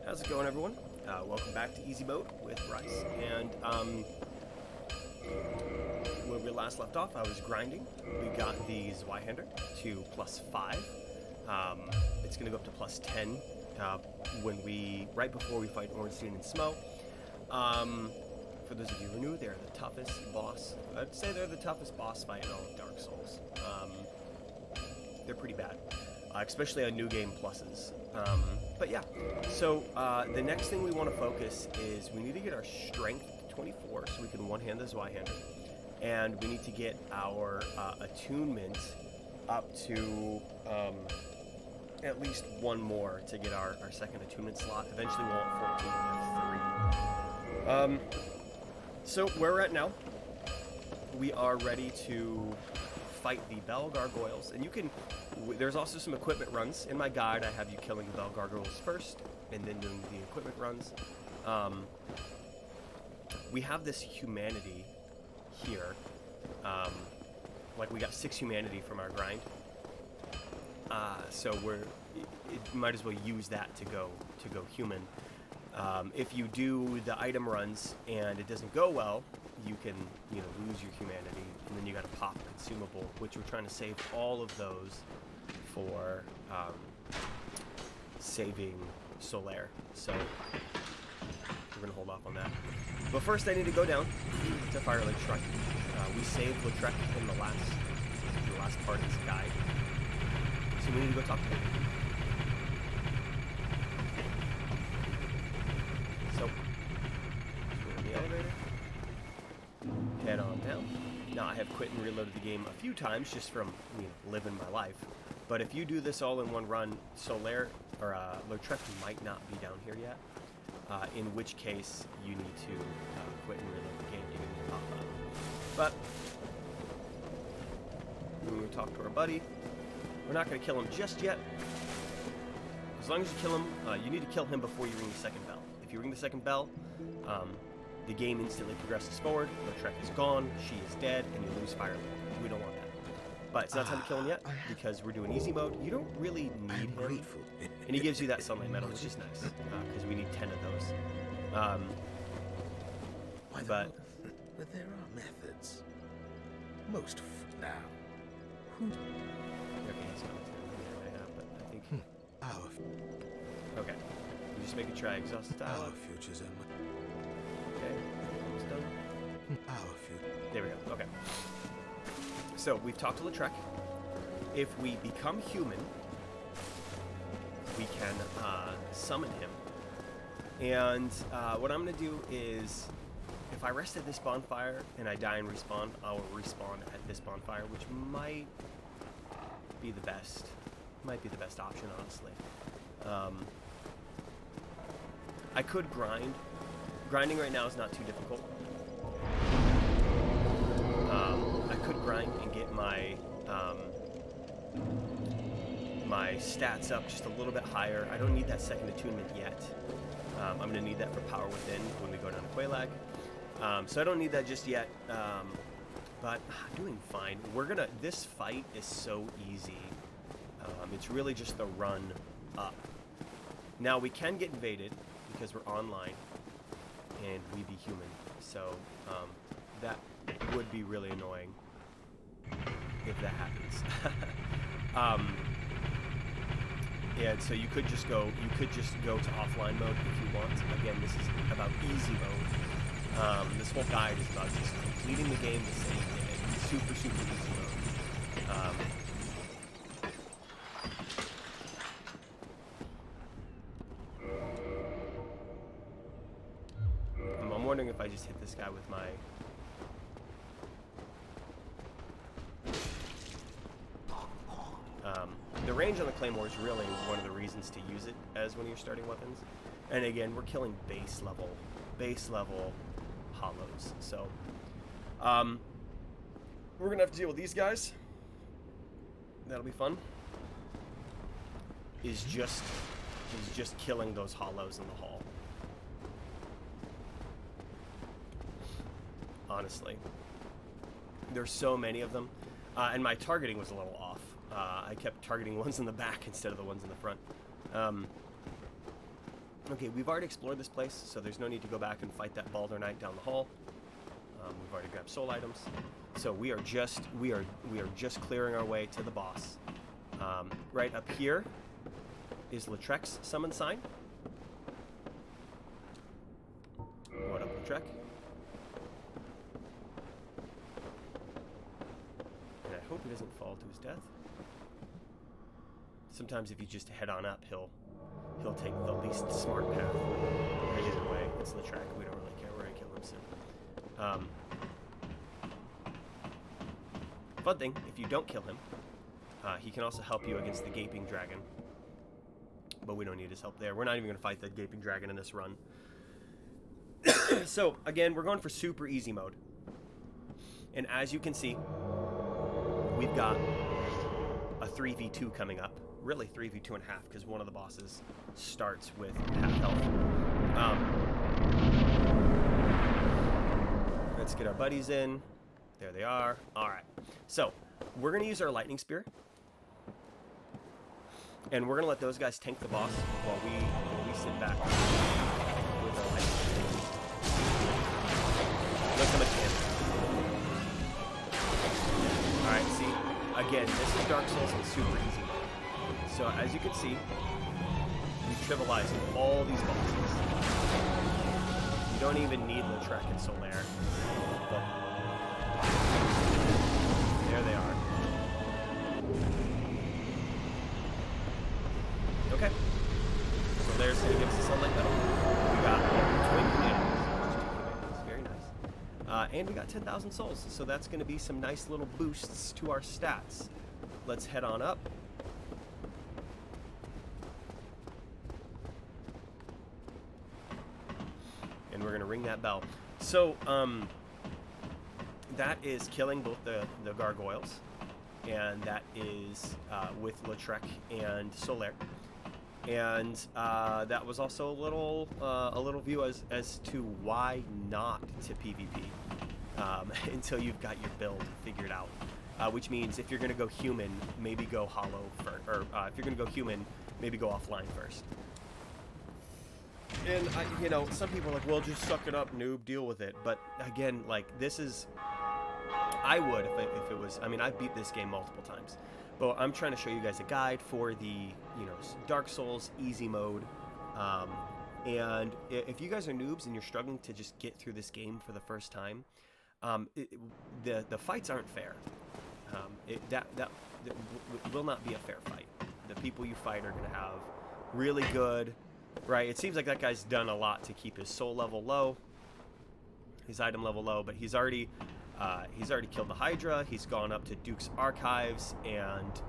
How's it going, everyone? Welcome back to Easy Mode with Rice. And where we last left off, I was grinding. We got the Zweihander to +5. It's going to go up to +10 right before we fight Ornstein and Smo. For those of you who are new, they're the toughest boss. I'd say they're the toughest boss fight in all of Dark Souls. They're pretty bad. Especially on new game pluses. But yeah, so the next thing we want to focus is we need to get our strength to 24 so we can one-hand the Zweihander. And we need to get our attunement up to at least one more to get our second attunement slot. Eventually we'll want 14 and 3. So where we're at now, we are ready to fight the Bell Gargoyles, and you can. There's also some equipment runs in my guide. I have you killing the Bell Gargoyles first, and then doing the equipment runs. We have this humanity here. Like we got 6 humanity from our grind, so it might as well use that to go human. If you do the item runs and it doesn't go well, you can lose your humanity, and then you got to pop a consumable, which we're trying to save all of those for saving Solaire. So we're gonna hold off on that. But first, I need to go down to fire Lautrec. We saved Lautrec in the last part of this guide, so we need to go talk to him. So go in the elevator. Head on down. Now, I have quit and reloaded the game a few times just from living my life. But if you do this all in one run, Solaire or Lautrec might not be down here yet. In which case, you need to quit and reload the game to get it pop up. But when we talk to our buddy, we're not going to kill him just yet. As long as you kill him, you need to kill him before you ring the second bell. If you ring the second bell, the game instantly progresses forward. Lautrec is gone, she is dead, and you lose fire. We don't want that. But it's not time to kill him yet, because we're doing easy mode. You don't really need him. And he gives you that sunlight medal, which is nice, because we need 10 of those. But there are methods. Most now. Okay, he's not right now, but I think... Okay, we just make a try exhaust dialogue. Our future's in my... Okay, almost done. Our future. There we go, okay. So, we've talked to Lautrec. If we become human, we can summon him. And what I'm going to do is, if I rest at this bonfire and I die and respawn, I will respawn at this bonfire, which might be the best. Might be the best option, honestly. I could grind. Grinding right now is not too difficult. I could grind and get my my stats up just a little bit higher. I don't need that second attunement yet. I'm going to need that for Power Within when we go down to Quelaag. So I don't need that just yet. But I'm doing fine. This fight is so easy. It's really just the run up. Now we can get invaded because we're online and we be human. So that would be really annoying if that happens. And so you could just go to offline mode if you want. Again, this is about easy mode. This whole guide is about just completing the game the same day. Super, super easy mode. I'm wondering if I just hit this guy with my... the range on the Claymore is really one of the reasons to use it as one of your starting weapons. And again, we're killing base level hollows. So, we're gonna have to deal with these guys. That'll be fun. Is just killing those hollows in the hall. Honestly, there's so many of them, and my targeting was a little off. I kept targeting ones in the back instead of the ones in the front. Okay, we've already explored this place, so there's no need to go back and fight that Balder Knight down the hall. We've already grabbed soul items, so we are just clearing our way to the boss. Right up here is Lautrec's summon sign. What up, Lautrec? And I hope he doesn't fall to his death. Sometimes if you just head on up, he'll take the least smart path. Either way, it's Lautrec. We don't really care. We're gonna kill him soon. Fun thing, if you don't kill him, he can also help you against the Gaping Dragon. But we don't need his help there. We're not even gonna fight the Gaping Dragon in this run. So, again, we're going for super easy mode. And as you can see, we've got a 3v2 coming up. Really 3v2 and a half, because one of the bosses starts with half health. Let's get our buddies in. There they are. Alright. So, we're going to use our lightning spear. And we're going to let those guys tank the boss while we sit back with our lightning spear. Look how much damage. Alright, see? Again, this is Dark Souls and super easy mode. So, as you can see, we trivialized all these bosses. You don't even need Lautrec and Solaire. But there they are. Okay. So there's going to give us a sunlight medal. We got twin commandos. Very nice. And we got 10,000 souls. So that's going to be some nice little boosts to our stats. Let's head on up. And we're going to ring that bell. So, that is killing both the Gargoyles. And that is with Lautrec and Solaire. And that was also a little view as to why not to PvP until you've got your build figured out. Which means if you're going to go human, maybe go hollow first. Or if you're going to go human, maybe go offline first. And, you know, some people are like, well, just suck it up, noob, deal with it. But, again, like, this is... I would if it was... I mean, I've beat this game multiple times. But I'm trying to show you guys a guide for the, you know, Dark Souls easy mode. And if you guys are noobs and you're struggling to just get through this game for the first time, the fights aren't fair. That will not be a fair fight. The people you fight are going to have really good... Right, it seems like that guy's done a lot to keep his soul level low, his item level low, but he's already killed the Hydra. He's gone up to Duke's Archives and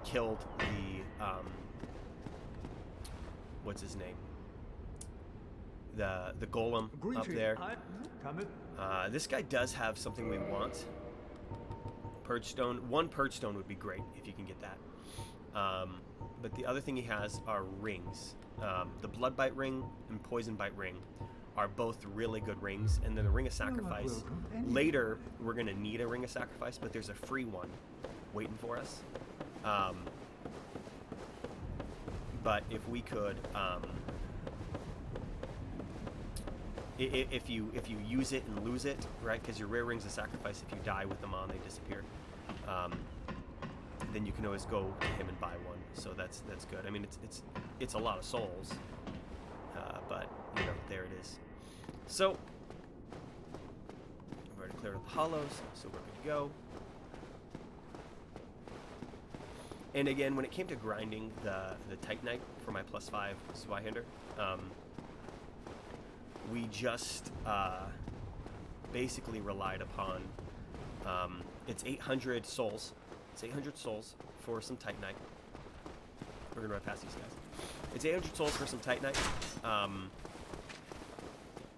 killed the what's his name? The golem up there. This guy does have something we want. Purge Stone. One Purge Stone would be great if you can get that. But the other thing he has are rings. The Blood Bite Ring and Poison Bite Ring are both really good rings. And then the Ring of Sacrifice. Later, we're going to need a Ring of Sacrifice, but there's a free one waiting for us. But if we could... If you use it and lose it, right? Because your rare rings of sacrifice, if you die with them on, they disappear. Then you can always go to him and buy one. So that's good. I mean, it's a lot of souls, but you know, there it is. So we've already cleared out the hollows, so we're good to go. And again, when it came to grinding the Titanite for my +5 Zweihander, we just basically relied upon it's 800 souls. It's 800 souls for some Titanite. We're gonna run past these guys. It's 800 souls for some Titanite.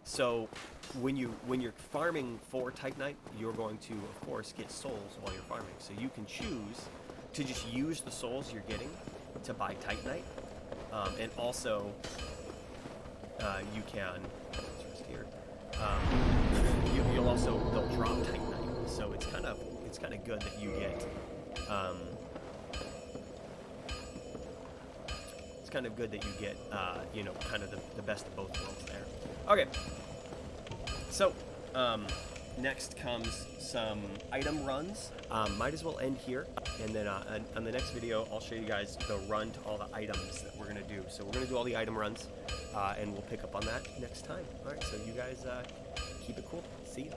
So when you're farming for Titanite, you're going to, of course, get souls while you're farming. So you can choose to just use the souls you're getting to buy Titanite, and also you can. Here. You'll also they'll drop Titanite, so it's kind of good that you get kind of good that you get, you know, kind of the best of both worlds there. Okay, so next comes some item runs. Might as well end here, and then on the next video, I'll show you guys the run to all the items that we're gonna do. So we're gonna do all the item runs, and we'll pick up on that next time. All right, so you guys keep it cool. See ya.